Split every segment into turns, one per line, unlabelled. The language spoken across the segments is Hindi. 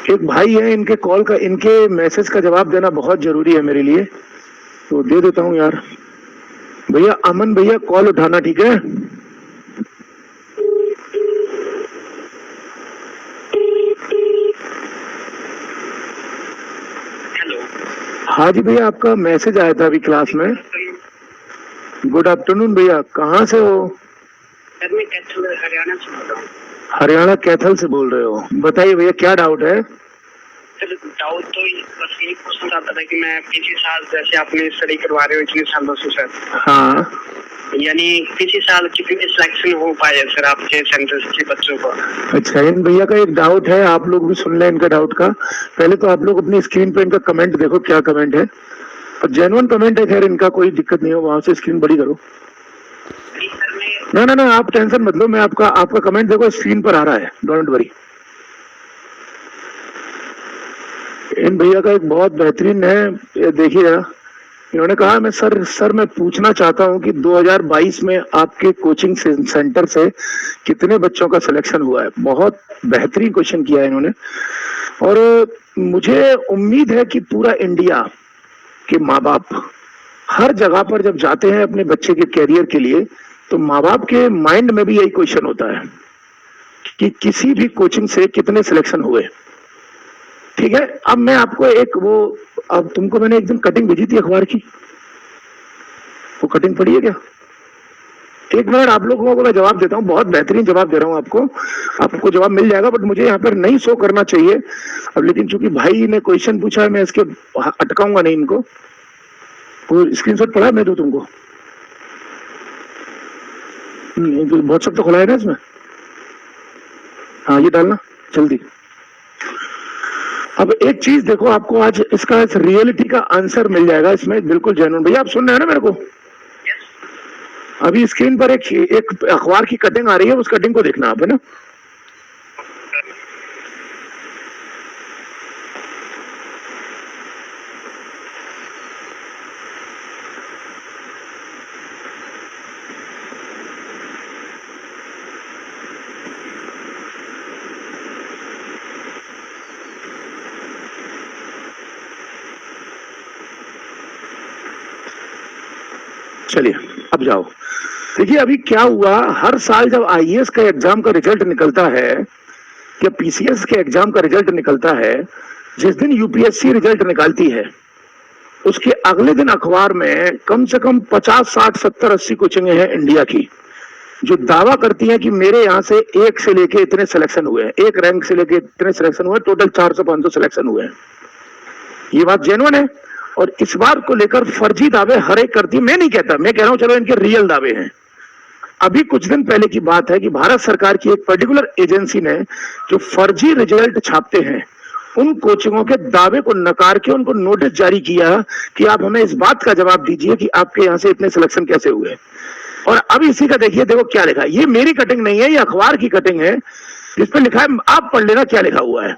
एक भाई है, इनके कॉल का, इनके मैसेज का जवाब देना बहुत जरूरी है मेरे लिए, तो दे देता हूँ यार। भैया अमन भैया, कॉल उठाना, ठीक है? हाँ जी भैया, आपका मैसेज आया था अभी क्लास में। गुड आफ्टरनून भैया, कहाँ से हो?
मैं कैथल हरियाणा से बोल रहा हूँ।
हरियाणा कैथल से बोल रहे हो? बताइए भैया, क्या डाउट है?
सर डाउट तो बस यही पूछना चाहता था कि मैं पिछले साल, जैसे आपने स्टडी करवा रहे हो इतने सालों से सर,
हाँ,
यानी पिछले साल कितने सिलेक्शन हो पाए सर आपके सेंटर के बच्चों को?
अच्छा, इन भैया का एक डाउट है, आप लोग भी सुन लें इनका डाउट का। पहले तो आप लोग अपनी स्क्रीन पे इनका कमेंट देखो, क्या कमेंट है, और जेन्युइन कमेंट है, खैर इनका कोई दिक्कत नहीं हो, वहां से स्क्रीन बड़ी करो। ना ना ना, आप टेंशन मत लो, मैं आपका कमेंट देखो, स्क्रीन पर आ रहा है, डोंट वरी। इन भैया का एक बहुत बेहतरीन है, ये देखिए जरा। इन्होंने कहा, मैं सर मैं पूछना चाहता हूं कि 2022 में आपके कोचिंग सेंटर से कितने बच्चों का सिलेक्शन हुआ है। बहुत बेहतरीन क्वेश्चन किया है इन्होंने, और मुझे उम्मीद है कि पूरा इंडिया के माँ बाप हर जगह पर जब जाते हैं अपने बच्चे के कैरियर के लिए, तो माँ बाप के माइंड में भी यही क्वेश्चन होता है कि किसी भी कोचिंग से कितने सिलेक्शन हुए। ठीक है, अब मैं आपको एक वो, अब तुमको मैंने एक दिन कटिंग भेजी थी अखबार की, वो कटिंग पढ़ी है क्या? एक मिनट, आप लोगों को मैं जवाब देता हूँ, बहुत बेहतरीन जवाब दे रहा हूँ आपको जवाब मिल जाएगा, बट मुझे यहाँ पर नहीं शो करना चाहिए अब, लेकिन चूंकि भाई ने क्वेश्चन पूछा है, मैं इसके अटकाऊंगा नहीं इनको। वो स्क्रीनशॉट पड़ा है, मैं दूं तुमको? व्हाट्सएप तो खुला है ना इसमें? हाँ, ये डालना जल्दी। अब एक चीज देखो, आपको आज इसका रियलिटी का आंसर मिल जाएगा इसमें, बिल्कुल जेन्युइन। भैया आप सुन रहे हैं ना मेरे को? अभी स्क्रीन पर एक अखबार की कटिंग आ रही है, उस कटिंग को देखना आप, है ना? चलिए अब जाओ। देखिए अभी क्या हुआ, हर साल जब आईएएस का एग्जाम का रिजल्ट निकलता है या पीसीएस के एग्जाम का रिजल्ट निकलता है, जिस दिन यूपीएससी रिजल्ट निकालती है उसके अगले दिन अखबार में कम से कम 50, 60, 70, 80 कोचिंगें हैं इंडिया की जो दावा करती हैं कि मेरे यहाँ से एक से लेके इतने सिलेक्शन हुए हैं, एक रैंक से लेके इतने सिलेक्शन हुए, टोटल 400-500 सिलेक्शन हुए हैं। ये बात जेन्युइन है, और इस बात को लेकर फर्जी दावे हर एक करती है। मैं नहीं कहता, मैं कह रहा हूं चलो इनके रियल दावे हैं। अभी कुछ दिन पहले की बात है कि भारत सरकार की एक पर्टिकुलर एजेंसी ने जो फर्जी रिजल्ट छापते हैं उन कोचिंगों के दावे को नकार के उनको नोटिस जारी किया कि आप हमें इस बात का जवाब दीजिए कि आपके यहाँ से इतने सिलेक्शन कैसे हुए। और अब इसी का देखिए, देखो क्या लिखा है, ये मेरी कटिंग नहीं है, ये अखबार की कटिंग है जिसपे लिखा है, आप पढ़ लेना क्या लिखा हुआ है।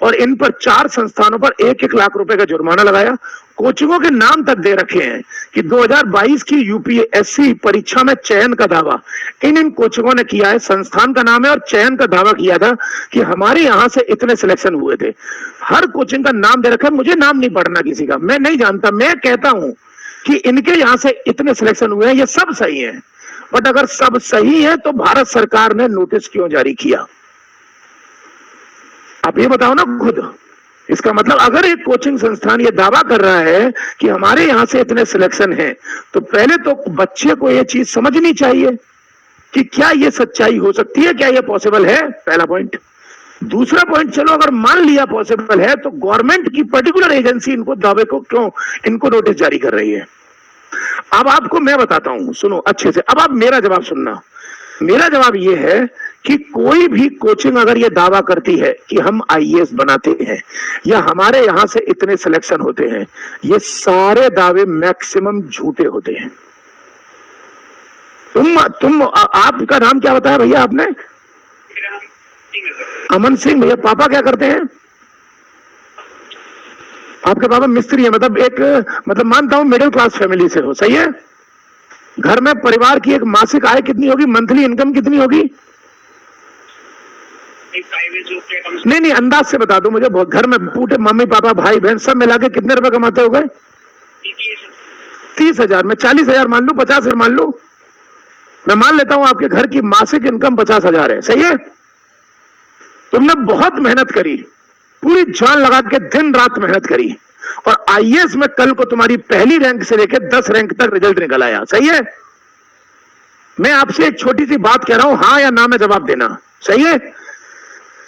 और इन पर 4 संस्थानों पर 1-1 लाख रुपए का जुर्माना लगाया, कोचिंगों के नाम तक दे रखे हैं कि 2022 की यूपीएससी परीक्षा में चयन का दावा इन कोचिंगों ने किया है, संस्थान का नाम है, और चयन का दावा किया था कि हमारे यहां से इतने सिलेक्शन हुए थे। हर कोचिंग का नाम दे रखा है, मुझे नाम नहीं पढ़ना किसी का, मैं नहीं जानता, मैं कहता हूं कि इनके यहां से इतने सिलेक्शन हुए हैं, ये सब सही है। बट अगर सब सही है तो भारत सरकार ने नोटिस क्यों जारी किया? आप ये बताओ ना खुद। इसका मतलब अगर एक कोचिंग संस्थान ये दावा कर रहा है कि हमारे यहां से इतने सिलेक्शन हैं, तो पहले तो बच्चे को ये चीज समझनी चाहिए कि क्या ये सच्चाई हो सकती है, क्या ये पॉसिबल है, पहला पॉइंट। दूसरा पॉइंट, चलो अगर मान लिया पॉसिबल है, तो गवर्नमेंट की पर्टिकुलर एजेंसी इनको दावे को क्यों, इनको नोटिस जारी कर रही है? अब आपको मैं बताता हूं, सुनो अच्छे से, अब आप मेरा जवाब सुनना। मेरा जवाब यह है कि कोई भी कोचिंग अगर ये दावा करती है कि हम आईएएस बनाते हैं या हमारे यहां से इतने सिलेक्शन होते हैं, ये सारे दावे मैक्सिमम झूठे होते हैं। तुम आपका नाम क्या बताया भैया आपने? अमन सिंह। भैया पापा क्या करते हैं आपके? पापा मिस्त्री है, मतलब मानता हूं मिडिल क्लास फैमिली से हो, सही है? घर में परिवार की एक मासिक आय कितनी होगी, मंथली इनकम कितनी होगी?
एक प्राइवेट जॉब पे कम
नहीं नहीं, अंदाज से बता दो मुझे, घर में पूरे मम्मी पापा भाई बहन सब मिला के कितने रुपए कमाते हो गए? 30,000 में 40,000 मान लू, 50,000 मान लू, मैं मान लेता हूं आपके घर की मासिक इनकम 50,000 है, सही है? तुमने बहुत मेहनत करी, पूरी जान लगा के दिन रात मेहनत करी, और आईएएस में कल को तुम्हारी पहली रैंक से लेकर 10 रैंक तक रिजल्ट निकल आया, सही है? मैं आपसे एक छोटी सी बात कह रहा हूं, हाँ या ना में जवाब देना, सही है?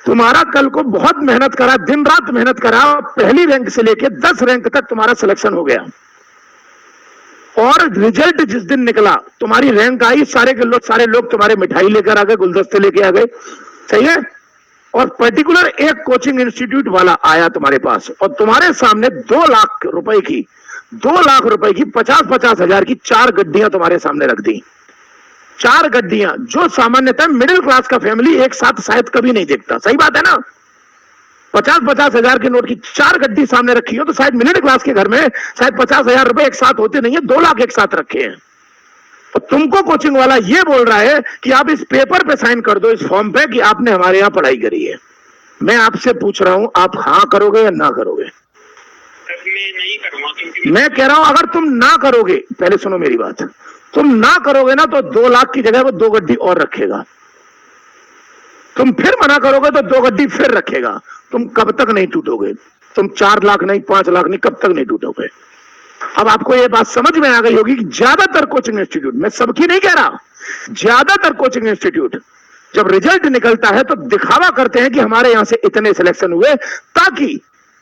तुम्हारा कल को बहुत मेहनत करा, दिन रात मेहनत करा, पहली रैंक से लेकर 10 रैंक तक तुम्हारा सिलेक्शन हो गया, और रिजल्ट जिस दिन निकला तुम्हारी रैंक आई, सारे लोग तुम्हारे मिठाई लेकर आ गए, गुलदस्ते लेके आ गए, सही है? और पर्टिकुलर एक कोचिंग इंस्टीट्यूट वाला आया तुम्हारे पास और तुम्हारे सामने 2 लाख रुपए की 50,000 की 4 गड्डियां तुम्हारे सामने रख दी। 4 गड्डियां जो सामान्यतः मिडिल क्लास का फैमिली एक साथ शायद कभी नहीं देखता, सही बात है ना? 50,000 के नोट की 4 गड्डी सामने रखी हो तो शायद मिडिल क्लास के घर में शायद 50,000 रुपए एक साथ होते नहीं है, 2 लाख एक साथ रखे हैं। तो तुमको कोचिंग वाला ये बोल रहा है कि आप इस पेपर पे साइन कर दो, इस फॉर्म पे, कि आपने हमारे यहां पढ़ाई करी है। मैं आपसे पूछ रहा हूं, आप हाँ करोगे या ना करोगे?
मैं नहीं करूंगा, क्योंकि
मैं कह रहा हूं अगर तुम ना करोगे, पहले सुनो मेरी बात, तुम ना करोगे ना तो 2 लाख की जगह वो 2 गड्डी और रखेगा। तुम फिर मना करोगे तो 2 गड्डी फिर रखेगा। तुम कब तक नहीं टूटोगे? तुम 4 लाख नहीं, 5 लाख नहीं, कब तक नहीं टूटोगे? अब आपको ये बात समझ में आ गई होगी कि ज्यादातर कोचिंग इंस्टीट्यूट, मैं सबकी नहीं कह रहा, ज्यादातर कोचिंग इंस्टीट्यूट जब रिजल्ट निकलता है तो दिखावा करते हैं कि हमारे यहां से इतने सिलेक्शन हुए, ताकि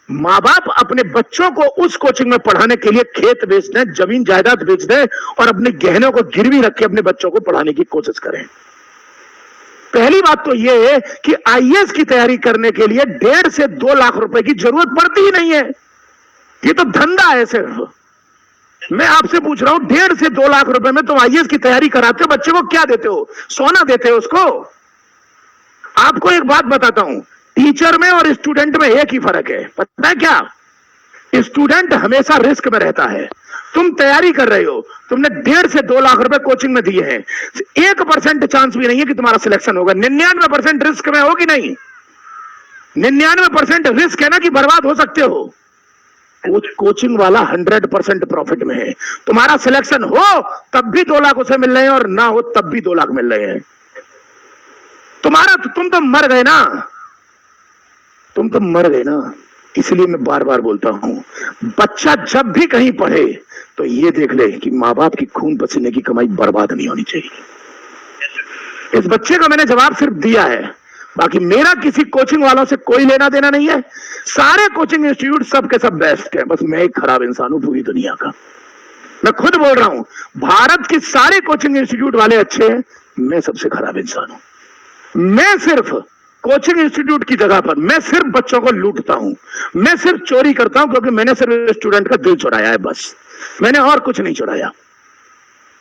माँ बाप अपने बच्चों को उस कोचिंग में पढ़ाने के लिए खेत बेच दें, जमीन जायदाद बेच दें और अपने गहनों को गिरवी रख के अपने बच्चों को पढ़ाने की कोशिश करें। पहली बात तो यह है कि आईएएस की तैयारी करने के लिए 1.5 से 2 लाख रुपए की जरूरत पड़ती ही नहीं है, ये तो धंधा है सिर्फ। मैं आपसे पूछ रहा हूं, 1.5 से 2 लाख रुपए में तुम आईएएस की तैयारी कराते हो, बच्चे को क्या देते हो? सोना देते हो उसको? आपको एक बात बताता हूं, टीचर में और स्टूडेंट में एक ही फर्क है, पता है क्या? स्टूडेंट हमेशा रिस्क में रहता है। तुम तैयारी कर रहे हो, तुमने 1.5 से 2 लाख रुपए कोचिंग में दिए हैं, 1% चांस भी नहीं है कि तुम्हारा सिलेक्शन होगा। 99% रिस्क में हो कि नहीं? 99% रिस्क है ना कि बर्बाद हो सकते हो। कोचिंग वाला 100% प्रॉफिट में है। तुम्हारा सिलेक्शन हो तब भी 2 लाख उसे मिल रहे हैं और ना हो तब भी 2 लाख मिल रहे हैं। तुम तो मर गए ना, तुम तो मर गए ना। इसलिए मैं बार बार बोलता हूं, बच्चा जब भी कहीं पढ़े तो ये देख ले कि माँ बाप की खून पसीने की कमाई बर्बाद नहीं होनी चाहिए। इस बच्चे का मैंने जवाब सिर्फ दिया है, बाकी मेरा किसी कोचिंग वालों से कोई लेना देना नहीं है। सारे कोचिंग इंस्टीट्यूट सब के सब बेस्ट है, बस मैं एक खराब इंसान हूं पूरी दुनिया का। मैं खुद बोल रहा हूं, भारत के सारे कोचिंग इंस्टीट्यूट वाले अच्छे हैं, मैं सबसे खराब इंसान हूं। मैं सिर्फ कोचिंग इंस्टीट्यूट की जगह पर मैं सिर्फ बच्चों को लूटता हूं, मैं सिर्फ चोरी करता हूं, क्योंकि मैंने सिर्फ स्टूडेंट का दिल चुराया है, बस मैंने और कुछ नहीं चुराया।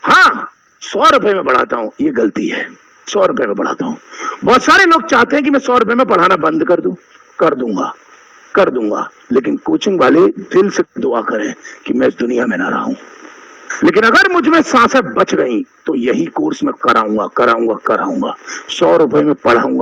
हाँ, 100 रुपए में पढ़ाता हूं, ये गलती है। 100 रुपए में पढ़ाता हूं। बहुत सारे लोग चाहते हैं कि मैं 100 रुपए में पढ़ाना बंद कर दूं, कर दूंगा, लेकिन कोचिंग वाले दिल से दुआ करें कि मैं इस दुनिया में ना रहूं। लेकिन अगर मुझ में सांसें बच गई तो यही कोर्स मैं कराऊंगा। 100 रुपए में पढ़ाऊंगा।